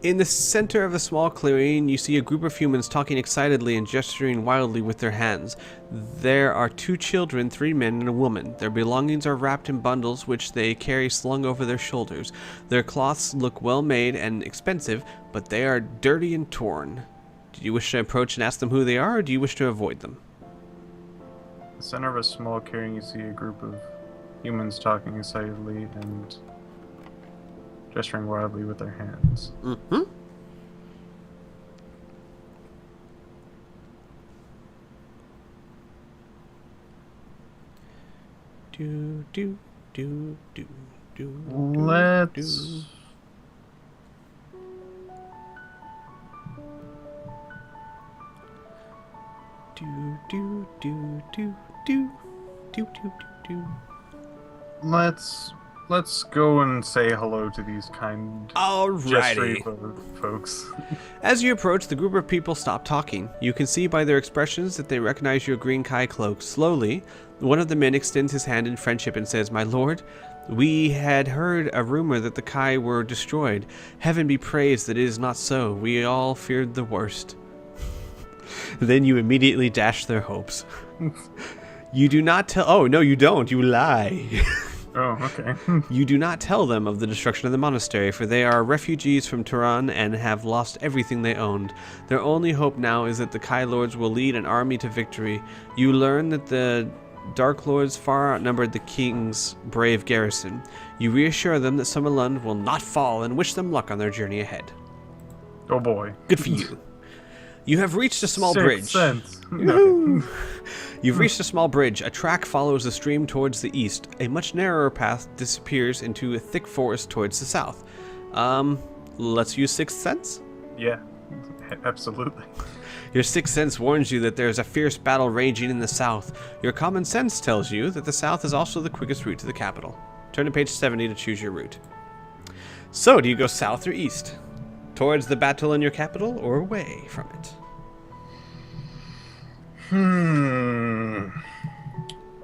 In the center of a small clearing, you see a group of humans talking excitedly and gesturing wildly with their hands. There are 2 children, 3 men, and a woman. Their belongings are wrapped in bundles which they carry slung over their shoulders. Their cloths look well made and expensive, but they are dirty and torn. Do you wish to approach and ask them who they are, or do you wish to avoid them? In the center of a small clearing, you see a group of humans talking excitedly and gesturing wildly with their hands. Mm-hmm. Do, do, do, do, do, Let's... do. Do, do, do, do, do, do, do, do. Let's go and say hello to these kind Alrighty. folks. As you approach, the group of people stop talking. You can see by their expressions that they recognize your green Kai cloak. Slowly, one of the men extends his hand in friendship and says, "My lord, we had heard a rumor that the Kai were destroyed. Heaven be praised that it is not so. We all feared the worst." Then you immediately dash their hopes. You do not tell... Oh, no, you don't. You lie. Oh, okay. You do not tell them of the destruction of the monastery, for they are refugees from Turan and have lost everything they owned. Their only hope now is that the Kai Lords will lead an army to victory. You learn that the Dark Lords far outnumbered the King's brave garrison. You reassure them that Summerlund will not fall and wish them luck on their journey ahead. Oh boy. Good for you. You have reached a small bridge. Sense. You've reached a small bridge. A track follows the stream towards the east. A much narrower path disappears into a thick forest towards the south. Let's use Sixth Sense? Yeah, absolutely. Your Sixth Sense warns you that there is a fierce battle raging in the south. Your common sense tells you that the south is also the quickest route to the capital. Turn to page 70 to choose your route. So, do you go south or east? Towards the battle in your capital, or away from it?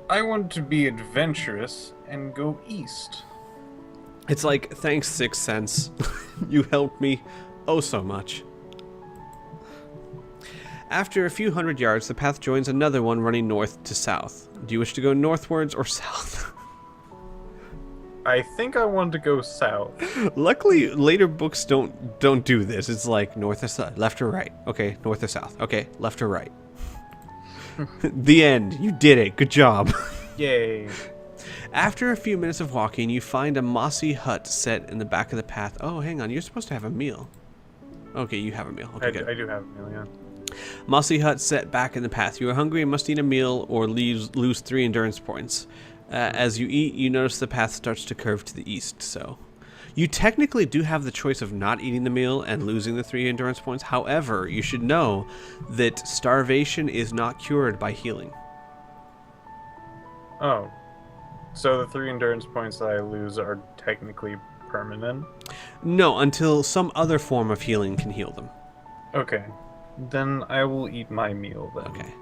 I want to be adventurous and go east. It's like, thanks, Sixth Sense. You helped me oh so much. After a few hundred yards, the path joins another one running north to south. Do you wish to go northwards or south? I think I want to go south. Luckily, later books don't do this. It's like north or south, left or right. Okay, north or south. Okay, left or right. The end. You did it. Good job. Yay. After a few minutes of walking, you find a mossy hut set in the back of the path. Oh, hang on. You're supposed to have a meal. Okay, you have a meal. Okay, good. I do have a meal, yeah. Mossy hut set back in the path. You are hungry and must eat a meal or lose 3 endurance points. As you eat, you notice the path starts to curve to the east, so... You technically do have the choice of not eating the meal and losing the 3 endurance points. However, you should know that starvation is not cured by healing. Oh. So the 3 endurance points that I lose are technically permanent? No, until some other form of healing can heal them. Okay. Then I will eat my meal then. Okay.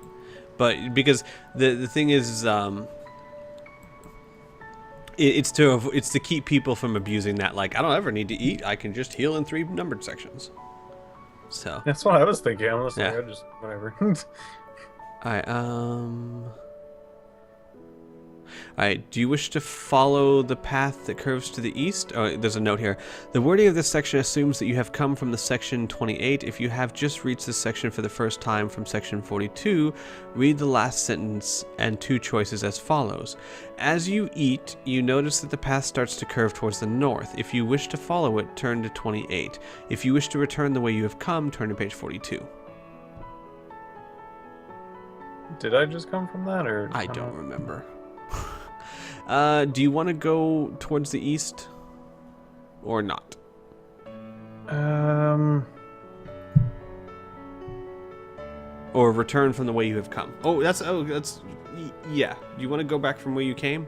But because the thing is... It's to keep people from abusing that. Like, I don't ever need to eat. I can just heal in 3 numbered sections. So that's what I was thinking. I was like, yeah. I just whatever. Alright, do you wish to follow the path that curves to the east? Oh, there's a note here. The wording of this section assumes that you have come from the section 28. If you have just reached this section for the first time from section 42, read the last sentence and 2 choices as follows. As you eat, you notice that the path starts to curve towards the north. If you wish to follow it, turn to 28. If you wish to return the way you have come, turn to page 42. Did I just come from that, or...? I don't remember. Do you want to go towards the east or not? Or return from the way you have come. Yeah. Do you want to go back from where you came?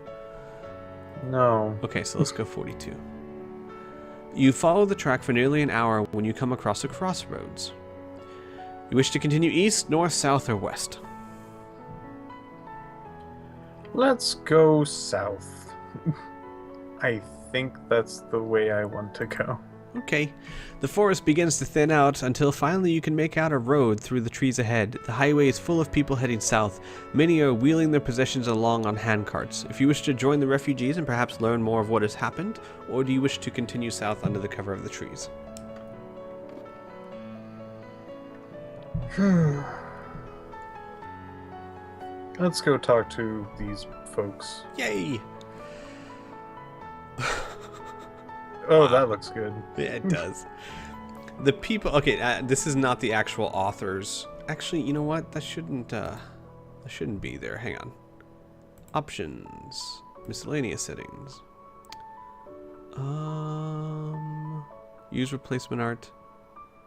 No. Okay, so let's go 42. You follow the track for nearly an hour when you come across a crossroads. You wish to continue east, north, south, or west? Let's go south. I think that's the way I want to go. Okay. The forest begins to thin out until finally you can make out a road through the trees ahead. The highway is full of people heading south. Many are wheeling their possessions along on handcarts. If you wish to join the refugees and perhaps learn more of what has happened, or do you wish to continue south under the cover of the trees? Let's go talk to these folks. Yay! Oh, Wow. that looks good. Yeah, it does. The people... Okay, this is not the actual authors. Actually, you know what? That shouldn't be there. Hang on. Options. Miscellaneous settings. Use replacement art.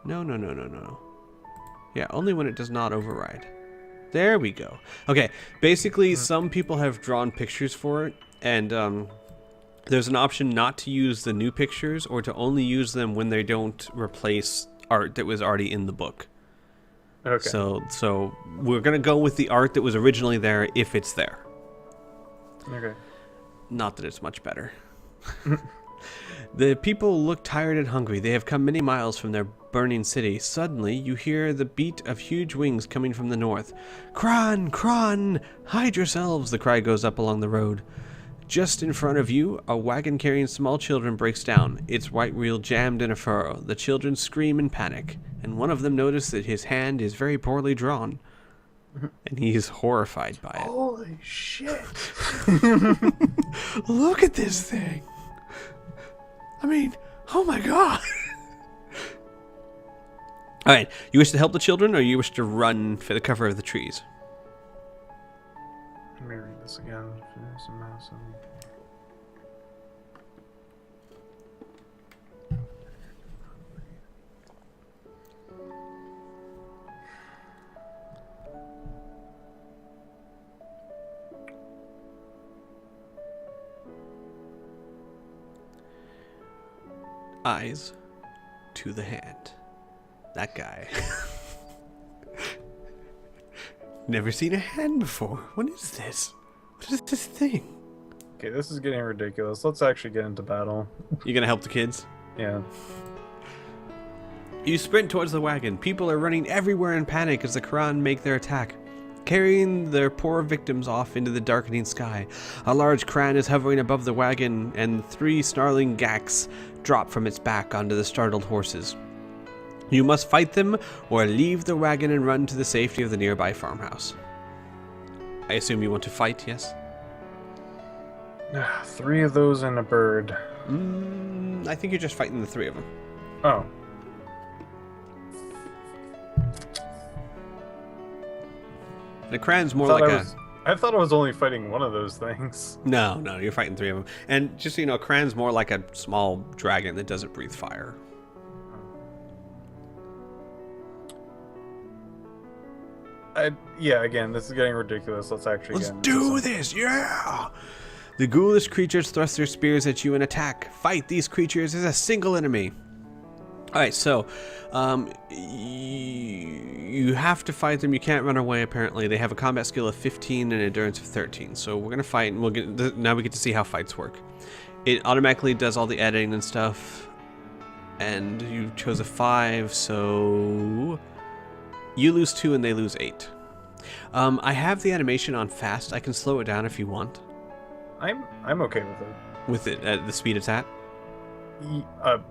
No. Yeah, only when it does not override. There we go. Okay, basically, some people have drawn pictures for it, and there's an option not to use the new pictures or to only use them when they don't replace art that was already in the book. Okay. So we're going to go with the art that was originally there if it's there. Okay. Not that it's much better. The people look tired and hungry. They have come many miles from their burning city. Suddenly, you hear the beat of huge wings coming from the north. Kron! Kron! Hide yourselves! The cry goes up along the road. Just in front of you, a wagon carrying small children breaks down, its white wheel jammed in a furrow. The children scream in panic, and one of them notices that his hand is very poorly drawn. And he's horrified by it. Holy shit! Look at this thing! I mean, oh my god! Alright, you wish to help the children, or you wish to run for the cover of the trees? Let me read this again. Eyes to the hand. That guy. Never seen a hand before. What is this? What is this thing? Okay, this is getting ridiculous. Let's actually get into battle. You gonna help the kids? Yeah. You sprint towards the wagon. People are running everywhere in panic as the Quran make their attack, carrying their poor victims off into the darkening sky. A large Kran is hovering above the wagon, and 3 snarling Gaks drop from its back onto the startled horses. You must fight them, or leave the wagon and run to the safety of the nearby farmhouse. I assume you want to fight, yes? 3 of those and a bird. I think you're just fighting the 3 of them. Oh. The Kran's more like a... I thought I was only fighting one of those things. No, you're fighting 3 of them. And just so you know, Kran's more like a small dragon that doesn't breathe fire. Yeah, again, this is getting ridiculous. Let's actually Let's do this, yeah! The ghoulish creatures thrust their spears at you and attack. Fight these creatures as a single enemy. Alright, so, you have to fight them. You can't run away, apparently. They have a combat skill of 15 and endurance of 13. So we're going to fight, and now we get to see how fights work. It automatically does all the editing and stuff. And you chose a 5, so... You lose 2 and they lose 8. I have the animation on fast. I can slow it down if you want. I'm okay with it. With it at the speed it's at?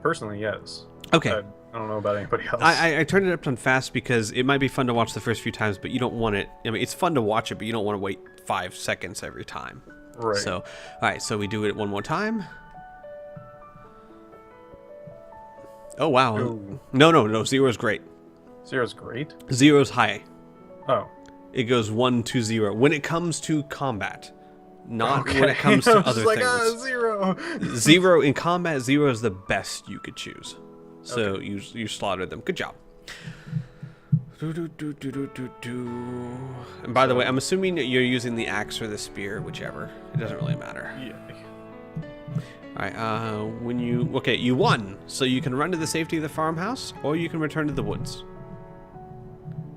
Personally, yes. Okay. I don't know about anybody else. I turned it up on fast because it might be fun to watch the first few times, but you don't want it. I mean, it's fun to watch it, but you don't want to wait 5 seconds every time. Right. So, all right. So we do it one more time. Oh wow. Ooh. No. 0's great. 0's great. 0's high. Oh. It goes 1 to 0 when it comes to combat, not Okay. when it comes to I was other just things. 0. 0 in combat. 0 is the best you could choose. So Okay. you slaughtered them. Good job. And by the way, I'm assuming that you're using the axe or the spear, whichever. It doesn't really matter. Yeah. All right. You won. So you can run to the safety of the farmhouse, or you can return to the woods.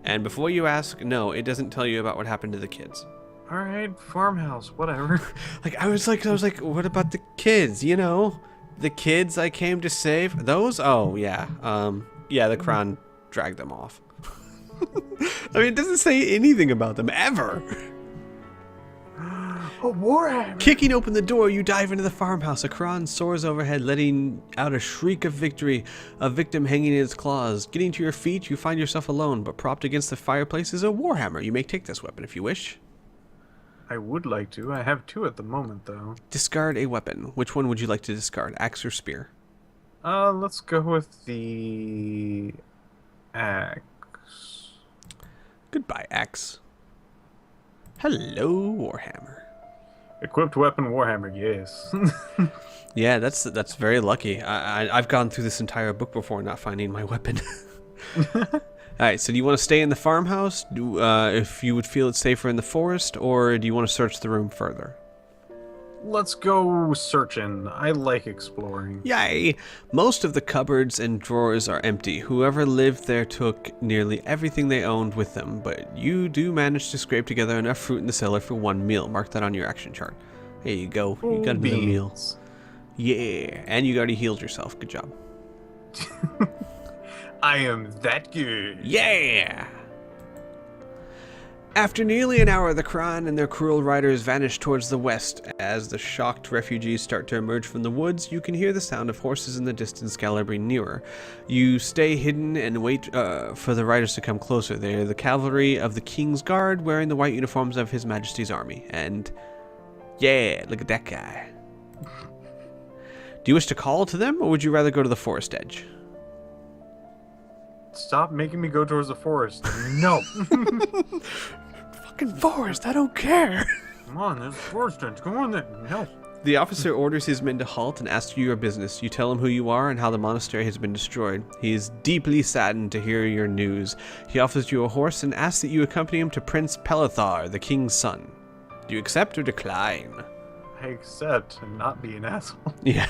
And before you ask, no, it doesn't tell you about what happened to the kids. All right, farmhouse, whatever. I was like, what about the kids? You know, The kids I came to save? Those? Oh, yeah. Yeah, the crown dragged them off. I mean, it doesn't say anything about them, ever. A warhammer! Kicking open the door, you dive into the farmhouse. A Quran soars overhead, letting out a shriek of victory, a victim hanging in its claws. Getting to your feet, you find yourself alone, but propped against the fireplace is a warhammer. You may take this weapon if you wish. I would like to. I have 2 at the moment, though. Discard a weapon. Which one would you like to discard, axe or spear? Let's go with the axe. Goodbye, axe. Hello, warhammer. Equipped weapon warhammer, yes. Yeah, that's very lucky. I've gone through this entire book before not finding my weapon. Alright, so do you want to stay in the farmhouse, if you would feel it's safer in the forest, or do you want to search the room further? Let's go searching. I like exploring. Yay! Most of the cupboards and drawers are empty. Whoever lived there took nearly everything they owned with them, but you do manage to scrape together enough fruit in the cellar for 1 meal. Mark that on your action chart. There you go. You got another meal. Yeah, and you already healed yourself. Good job. I am that good. Yeah! After nearly an hour, the Quran and their cruel riders vanish towards the west. As the shocked refugees start to emerge from the woods, you can hear the sound of horses in the distance galloping nearer. You stay hidden and wait for the riders to come closer. They are the cavalry of the King's Guard, wearing the white uniforms of His Majesty's army. And yeah, look at that guy. Do you wish to call to them, or would you rather go to the forest edge? Stop making me go towards the forest. No. Fucking forest, I don't care. Come on, there's a forest edge. Come on then. No. The officer orders his men to halt and ask you your business. You tell him who you are and how the monastery has been destroyed. He is deeply saddened to hear your news. He offers you a horse and asks that you accompany him to Prince Pelethar, the king's son. Do you accept or decline? I accept and not be an asshole. Yeah.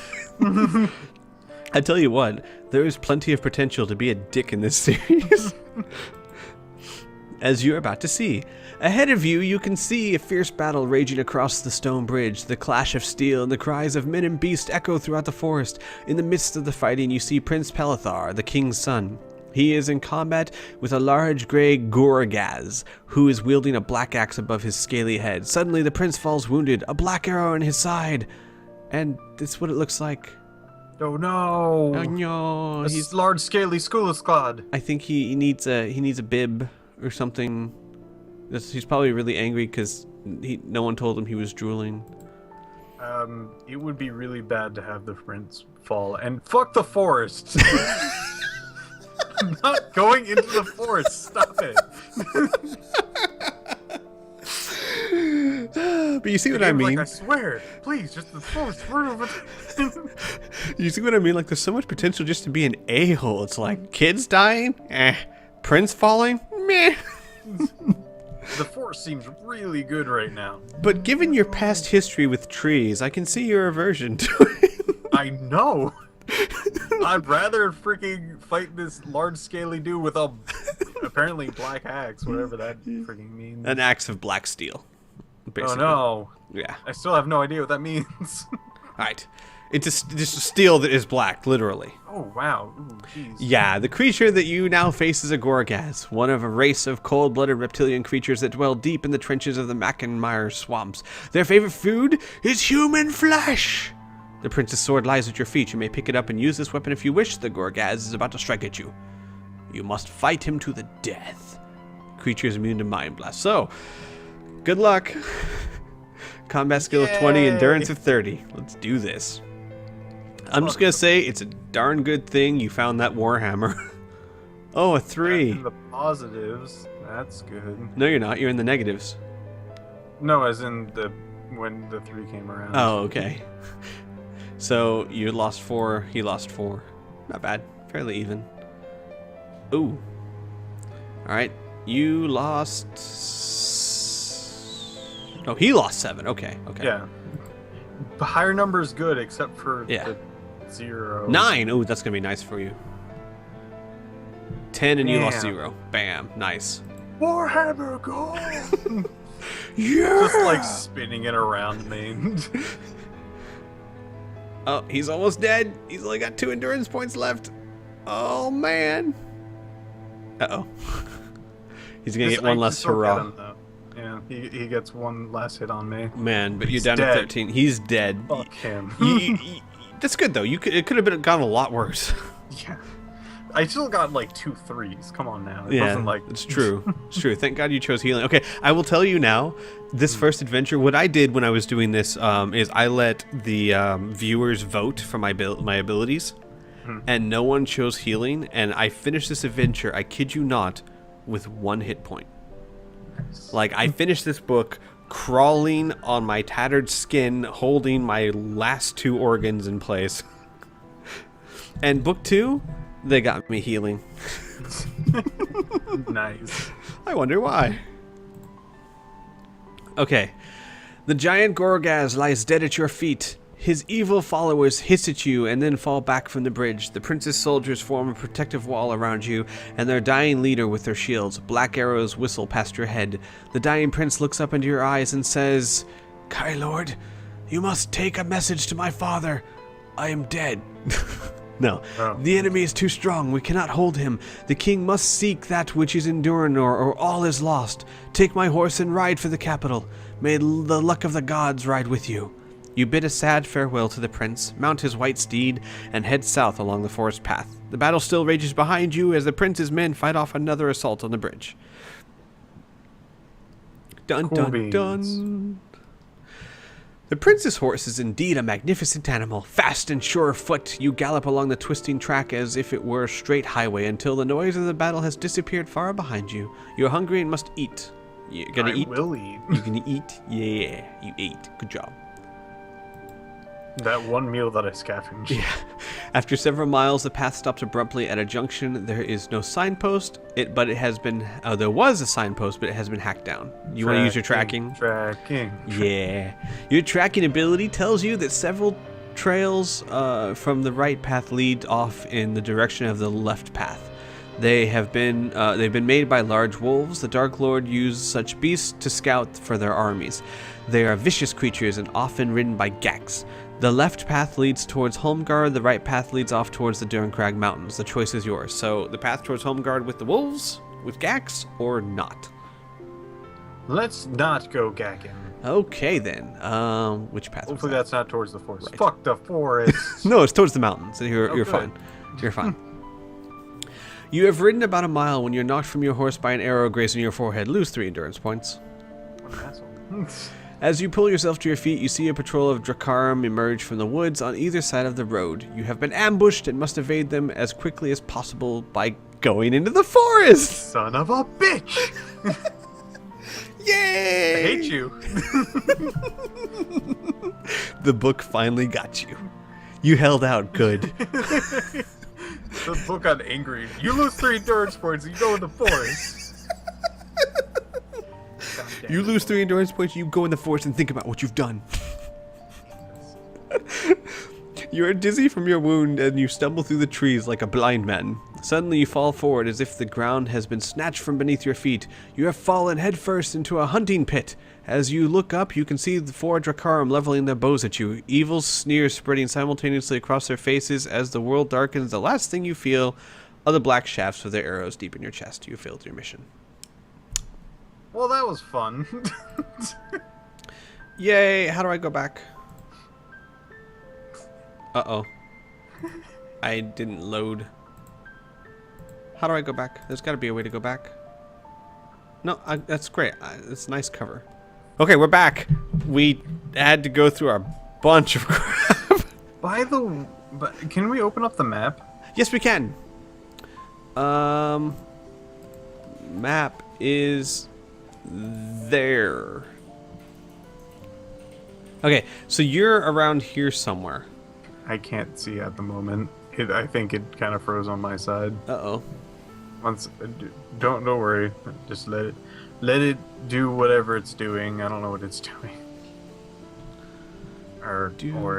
I tell you what, there is plenty of potential to be a dick in this series. As you're about to see. Ahead of you, you can see a fierce battle raging across the stone bridge. The clash of steel and the cries of men and beasts echo throughout the forest. In the midst of the fighting, you see Prince Pelethar, the king's son. He is in combat with a large grey Gorgaz, who is wielding a black axe above his scaly head. Suddenly, the prince falls wounded, a black arrow in his side. And that's what it looks like. Oh no! Oh no! He's large, scaly Skullsclad. I think he needs a bib or something. He's probably really angry because no one told him he was drooling. It would be really bad to have the prince fall, and fuck the forest. I'm not going into the forest. Stop it. But you see what I mean? Like, I swear, please, just the forest. You see what I mean? Like, there's so much potential just to be an a-hole. It's like kids dying, prince falling, meh. The forest seems really good right now. But given your past history with trees, I can see your aversion to it. I know. I'd rather freaking fight this large scaly dude with a apparently black axe, whatever that freaking means. An axe of black steel, basically. Oh no. Yeah. I still have no idea what that means. Alright. It's just a steel that is black, literally. Oh wow. Ooh, jeez. Yeah, the creature that you now face is a Gorgaz, one of a race of cold-blooded reptilian creatures that dwell deep in the trenches of the Mackenmire swamps. Their favorite food is human flesh! The prince's sword lies at your feet. You may pick it up and use this weapon if you wish. The Gorgaz is about to strike at you. You must fight him to the death. Creature is immune to mind blast. So, good luck. Combat skill of 20, endurance of 30. Let's do this. I'm just gonna say it's a darn good thing you found that Warhammer. Oh, a 3. In the positives, that's good. No, you're not. You're in the negatives. No, as in when the 3 came around. Oh, okay. So you lost 4. He lost 4. Not bad. Fairly even. Ooh. All right. You lost. Oh, he lost 7. Okay. Okay. Yeah. The higher number is good, except for the 0. 9. Ooh, that's gonna be nice for you. 10 and you lost 0. Bam. Nice. Warhammer, go! Yeah. Just like spinning it around me. Oh, he's almost dead. He's only got 2 endurance points left. Oh, man. Uh-oh. He's going to get one less hurrah. Yeah, he gets one last hit on me. Man, but you're down to 13. He's dead. Fuck him. That's good, though. It could have gone a lot worse. Yeah. I still got like 2 3s. Come on now. It yeah, wasn't like... it's true. It's true. Thank God you chose healing. Okay, I will tell you now, this first adventure, what I did when I was doing this is I let the viewers vote for my abilities, and no one chose healing, and I finished this adventure, I kid you not, with 1 hit point. Like, I finished this book crawling on my tattered skin, holding my last 2 organs in place. And book 2... they got me healing. Nice. I wonder why. Okay. The giant Gorgaz lies dead at your feet. His evil followers hiss at you and then fall back from the bridge. The prince's soldiers form a protective wall around you, and their dying leader with their shields. Black arrows whistle past your head. The dying prince looks up into your eyes and says, "Kai Lord, you must take a message to my father. I am dead." No, the enemy is too strong. We cannot hold him. The king must seek that which is in Duranor, or all is lost. Take my horse and ride for the capital. May the luck of the gods ride with you. You bid a sad farewell to the prince, mount his white steed, and head south along the forest path. The battle still rages behind you as the prince's men fight off another assault on the bridge. Dun dun dun. The prince's horse is indeed a magnificent animal. Fast and sure of foot, you gallop along the twisting track as if it were a straight highway until the noise of the battle has disappeared far behind you. You're hungry and must eat. You gonna eat? I will eat. You gonna eat? Yeah, you ate. Good job. That one meal that I scavenged. Yeah. After several miles, the path stops abruptly at a junction. There is no signpost, but it has been... there was a signpost, but it has been hacked down. You want to use your tracking? Tracking. Yeah. Your tracking ability tells you that several trails from the right path lead off in the direction of the left path. They've been made by large wolves. The Dark Lord used such beasts to scout for their armies. They are vicious creatures and often ridden by Gax. The left path leads towards Holmgard, the right path leads off towards the Durncrag Mountains. The choice is yours. So, the path towards Holmgard with the wolves, with Gax, or not? Let's not go Gagging. Okay, then. Which path? Hopefully that's not towards the forest. Right. Fuck the forest! No, it's towards the mountains. You're fine. You're fine. You have ridden about a mile when you're knocked from your horse by an arrow grazing your forehead. Lose 3 endurance points. What an asshole. As you pull yourself to your feet, you see a patrol of Drakarim emerge from the woods on either side of the road. You have been ambushed and must evade them as quickly as possible by going into the forest! Son of a bitch! Yay! I hate you. The book finally got you. You held out good. The book got angry. You lose 3 endurance points and you go in the forest. You lose 3 endurance points, you go in the forest and think about what you've done. You are dizzy from your wound and you stumble through the trees like a blind man. Suddenly you fall forward as if the ground has been snatched from beneath your feet. You have fallen headfirst into a hunting pit. As you look up, you can see the 4 Drakarim leveling their bows at you, evil sneers spreading simultaneously across their faces. As the world darkens, the last thing you feel are the black shafts of their arrows deep in your chest. You failed your mission. Well, that was fun. Yay! How do I go back? Uh-oh. I didn't load. How do I go back? There's got to be a way to go back. No, that's great. It's nice cover. Okay, we're back. We had to go through a bunch of crap. But can we open up the map? Yes, we can. Map is there. Okay, so you're around here somewhere. I can't see at the moment. I think it kind of froze on my side. Uh-oh. Don't worry. Just let it do whatever it's doing. I don't know what it's doing. Or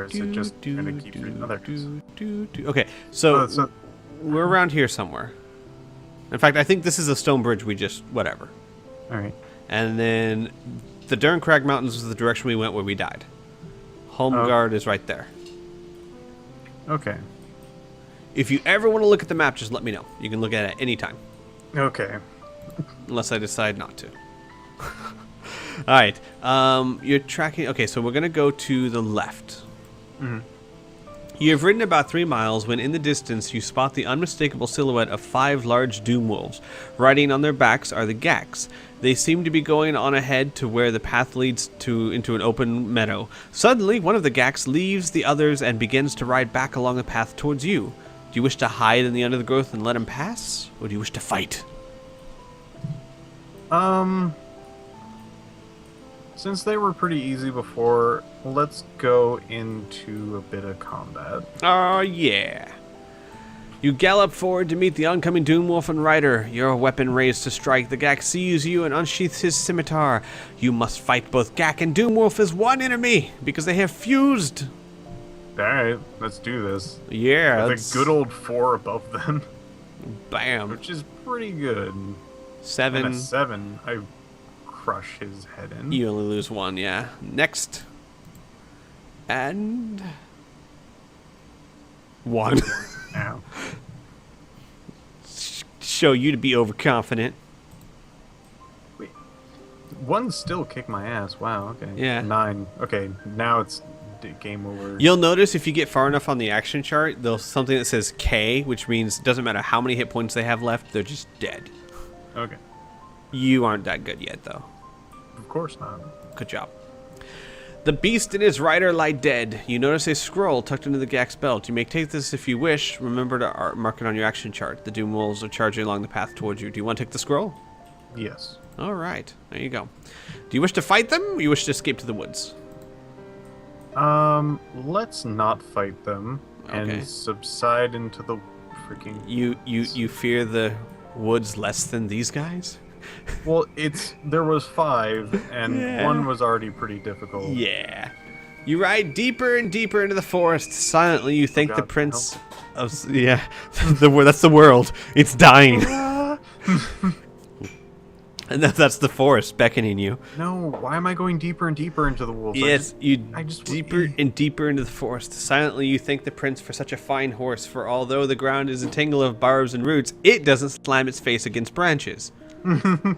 is it just going to keep reading other Okay, so we're around here somewhere. In fact, I think this is a stone bridge we just... whatever. Alright. And then the Durncrag Mountains is the direction we went where we died. Holmgard is right there. Okay. If you ever want to look at the map, just let me know. You can look at it any time. Okay. Unless I decide not to. Alright. You're tracking... Okay, so we're going to go to the left. Mm-hmm. You have ridden about 3 miles when in the distance you spot the unmistakable silhouette of 5 large doom wolves. Riding on their backs are the Gaks. They seem to be going on ahead to where the path leads into an open meadow. Suddenly, one of the Gaks leaves the others and begins to ride back along the path towards you. Do you wish to hide in the undergrowth and let him pass? Or do you wish to fight? Since they were pretty easy before, let's go into a bit of combat. Oh, yeah. You gallop forward to meet the oncoming Doomwolf and Rider, your weapon raised to strike. The Gak sees you and unsheaths his scimitar. You must fight both Gak and Doomwolf as one enemy, because they have fused. Alright, let's do this. Yeah. With a good old 4 above them. Bam. Which is pretty good. 7. And a 7, I crush his head in. You only lose 1, yeah. Next. And... 1. Ow. Show you to be overconfident. Wait. 1 still kicked my ass. Wow, okay. Yeah. 9. Okay, now it's game over. You'll notice if you get far enough on the action chart, there's something that says K, which means it doesn't matter how many hit points they have left, they're just dead. Okay. You aren't that good yet, though. Of course not. Good job. The beast and his rider lie dead. You notice a scroll tucked into the Gak's belt. You may take this if you wish. Remember to mark it on your action chart. The Doom Wolves are charging along the path towards you. Do you want to take the scroll? Yes. All right. There you go. Do you wish to fight them, or you wish to escape to the woods? Let's not fight them and subside into the freaking... You fear the woods less than these guys? Well, there was 5, and 1 was already pretty difficult. Yeah. You ride deeper and deeper into the forest. Silently, you thank the prince of... Yeah, that's the world. It's dying. And that's the forest beckoning you. No, why am I going deeper and deeper into the wolves? Yes, deeper and deeper into the forest. Silently, you thank the prince for such a fine horse, for although the ground is a tangle of barbs and roots, it doesn't slam its face against branches. The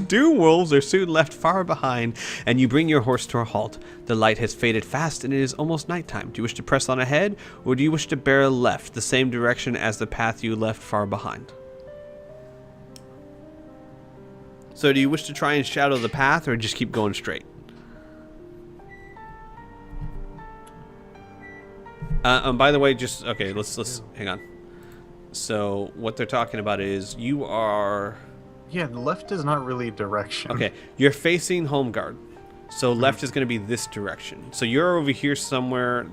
Doom Wolves are soon left far behind, and you bring your horse to a halt. The light has faded fast, and it is almost nighttime. Do you wish to press on ahead, or do you wish to bear left, the same direction as the path you left far behind? So do you wish to try and shadow the path, or just keep going straight? By the way, let's hang on. So what they're talking about is you are... Yeah, left is not really direction. Okay, you're facing home guard. So left is going to be this direction. So you're over here somewhere.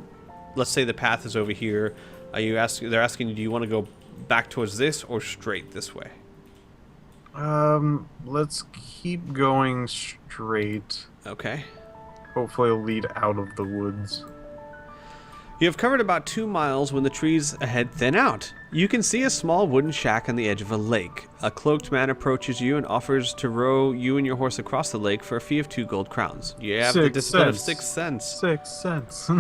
Let's say the path is over here. They're asking you, do you want to go back towards this or straight this way? Let's keep going straight. Okay. Hopefully it'll lead out of the woods. You have covered about 2 miles when the trees ahead thin out. You can see a small wooden shack on the edge of a lake. A cloaked man approaches you and offers to row you and your horse across the lake for a fee of 2 gold crowns. You have the discipline of 6 cents. 6 cents.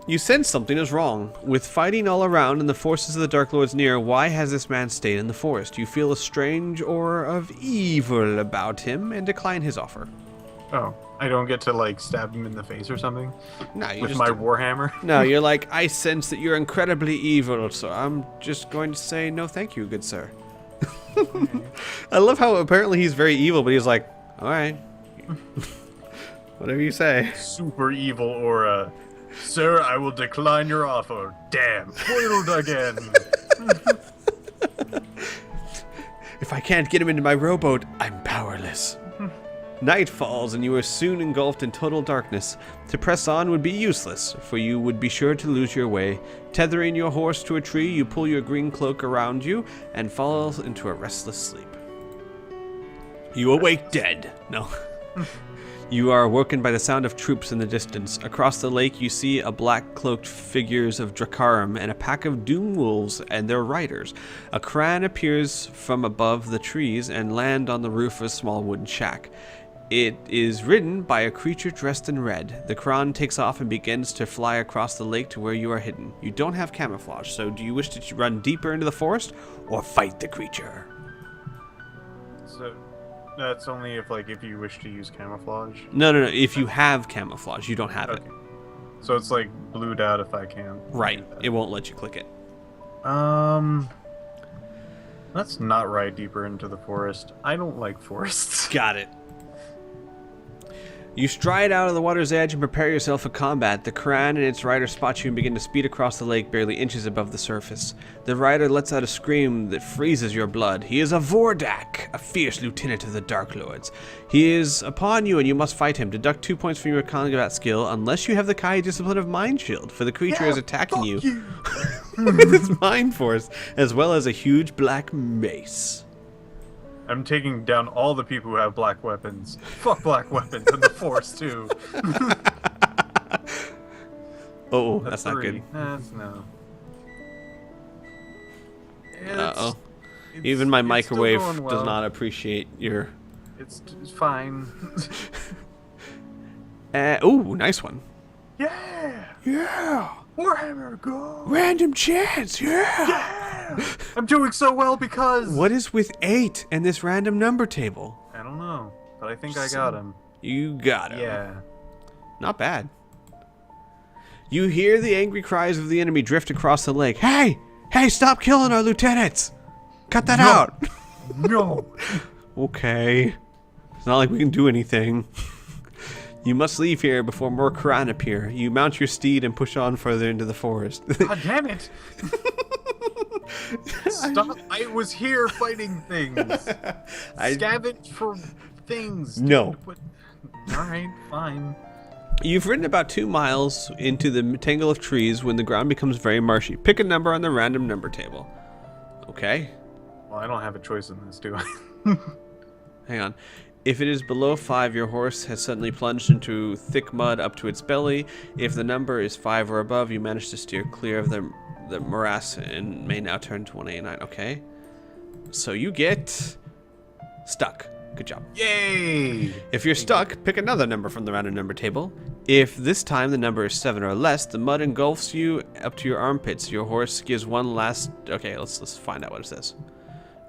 You sense something is wrong. With fighting all around and the forces of the Dark Lords near, why has this man stayed in the forest? You feel a strange aura of evil about him and decline his offer. Oh, I don't get to, like, stab him in the face or something? No, you with just my warhammer? No, you're like, I sense that you're incredibly evil, so I'm just going to say no thank you, good sir. I love how apparently he's very evil, but he's like, alright. Whatever you say. Super evil aura. Sir, I will decline your offer. Damn. Foiled again. If I can't get him into my rowboat, I'm powerless. Night falls, and you are soon engulfed in total darkness. To press on would be useless, for you would be sure to lose your way. Tethering your horse to a tree, you pull your green cloak around you and fall into a restless sleep. You awake dead. No. You are awoken by the sound of troops in the distance. Across the lake, you see a black-cloaked figures of Dracarum and a pack of Doom Wolves and their riders. A Kran appears from above the trees and land on the roof of a small wooden shack. It is ridden by a creature dressed in red. The Quran takes off and begins to fly across the lake to where you are hidden. You don't have camouflage, so do you wish to run deeper into the forest or fight the creature? So that's only if you wish to use camouflage. No. If you have camouflage, you don't have it. So it's like blued out if I can. Right. It won't let you click it. Let's not ride deeper into the forest. I don't like forests. Got it. You stride out of the water's edge and prepare yourself for combat. The Quran and its rider spot you and begin to speed across the lake barely inches above the surface. The rider lets out a scream that freezes your blood. He is a Vordak, a fierce lieutenant of the Dark Lords. He is upon you and you must fight him. Deduct 2 points from your combat skill unless you have the Kai discipline of Mind Shield, for the creature is attacking you with its Mind Force, as well as a huge black mace. I'm taking down all the people who have black weapons. Fuck black weapons and the Force too. Oh, that's not good. That's no. Uh-oh. Even my microwave well. does not appreciate your... It's fine. Ooh, nice one. Yeah! Yeah! Warhammer, go! Random chance, yeah! Yeah! I'm doing so well because... What is with 8 and this random number table? I don't know, but I think I got him. You got him. Yeah. Not bad. You hear the angry cries of the enemy drift across the lake. Hey! Hey, stop killing our lieutenants! Cut that out! No! Okay. It's not like we can do anything. You must leave here before more Quran appear. You mount your steed and push on further into the forest. God damn it! Stop! I was here fighting things. Scavenge for things. No. Alright, fine. You've ridden about 2 miles into the tangle of trees when the ground becomes very marshy. Pick a number on the random number table. Okay. Well, I don't have a choice in this, do I? Hang on. If it is below 5, your horse has suddenly plunged into thick mud up to its belly. If the number is 5 or above, you manage to steer clear of the morass and may now turn to 189. Okay. So you get stuck. Good job. Yay! If you're stuck, pick another number from the random number table. If this time the number is 7 or less, the mud engulfs you up to your armpits. Your horse gives one last... Okay, let's find out what it says.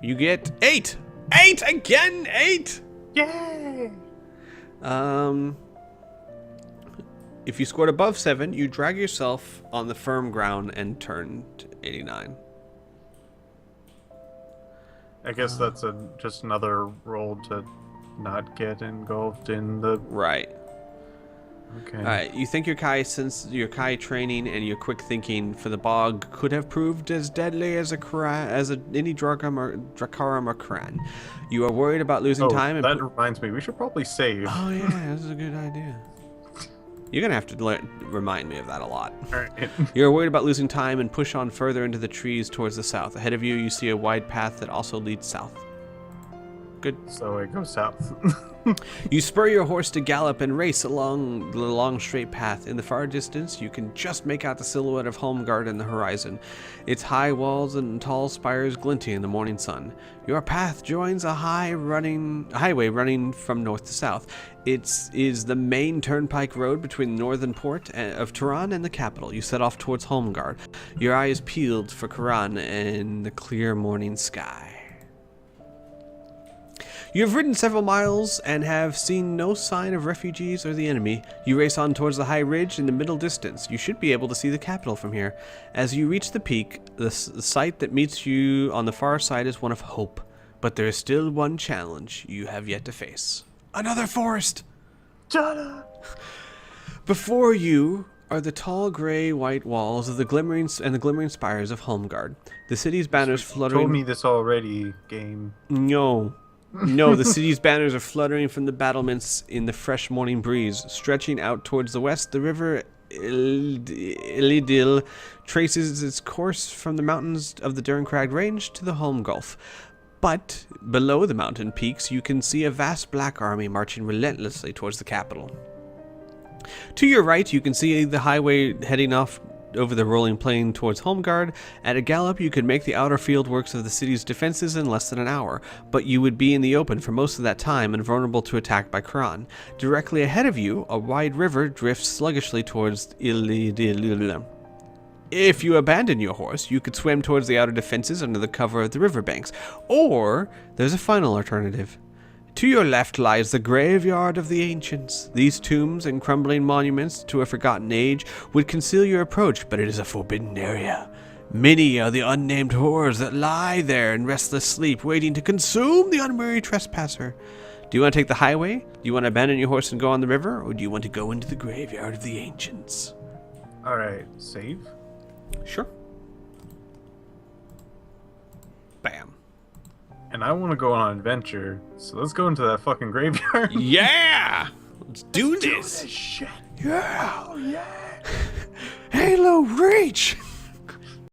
You get 8! 8 again! 8! Yay! If you scored above 7, you drag yourself on the firm ground and turn to 89. I guess that's just another roll to not get engulfed in the... Right. Okay. Alright, you think your Kai, since your Kai training and your quick thinking for the bog could have proved as deadly as any Drakaram or Kran. You are worried about losing time. That reminds me, we should probably save. Oh yeah, this is a good idea. You're gonna have to remind me of that a lot. Alright. You're worried about losing time and push on further into the trees towards the south. Ahead of you, you see a wide path that also leads south. Good. So it goes south. You spur your horse to gallop and race along the long straight path. In the far distance, you can just make out the silhouette of Holmgard in the horizon, its high walls and tall spires glinting in the morning sun. Your path joins a highway running from north to south. It is the main turnpike road between the northern port of Tehran and the capital. You set off towards Holmgard, your eyes peeled for Quran and the clear morning sky. You have ridden several miles and have seen no sign of refugees or the enemy. You race on towards the high ridge in the middle distance. You should be able to see the capital from here. As you reach the peak, the sight that meets you on the far side is one of hope. But there is still one challenge you have yet to face. Another forest! Ta-da! Before you are the tall gray-white walls of the glimmering spires of Holmgard. The city's banners fluttering... You told me this already, game. No, the city's banners are fluttering from the battlements in the fresh morning breeze. Stretching out towards the west, the river Ilidil traces its course from the mountains of the Dernkrag Range to the Holm Gulf. But below the mountain peaks, you can see a vast black army marching relentlessly towards the capital. To your right, you can see the highway heading off over the rolling plain towards Homeguard. At a gallop, you could make the outer field works of the city's defenses in less than an hour, but you would be in the open for most of that time and vulnerable to attack by Kron. Directly ahead of you, a wide river drifts sluggishly towards Ilidililum. If you abandon your horse, you could swim towards the outer defenses under the cover of the riverbanks. Or, there's a final alternative. To your left lies the graveyard of the ancients. These tombs and crumbling monuments to a forgotten age would conceal your approach, but it is a forbidden area. Many are the unnamed horrors that lie there in restless sleep, waiting to consume the unwary trespasser. Do you want to take the highway? Do you want to abandon your horse and go on the river? Or do you want to go into the graveyard of the ancients? Alright, save. Sure. Bam. And I want to go on an adventure, so let's go into that fucking graveyard. Yeah! Let's do this! Shit. Yeah! Oh, yeah! Halo Reach!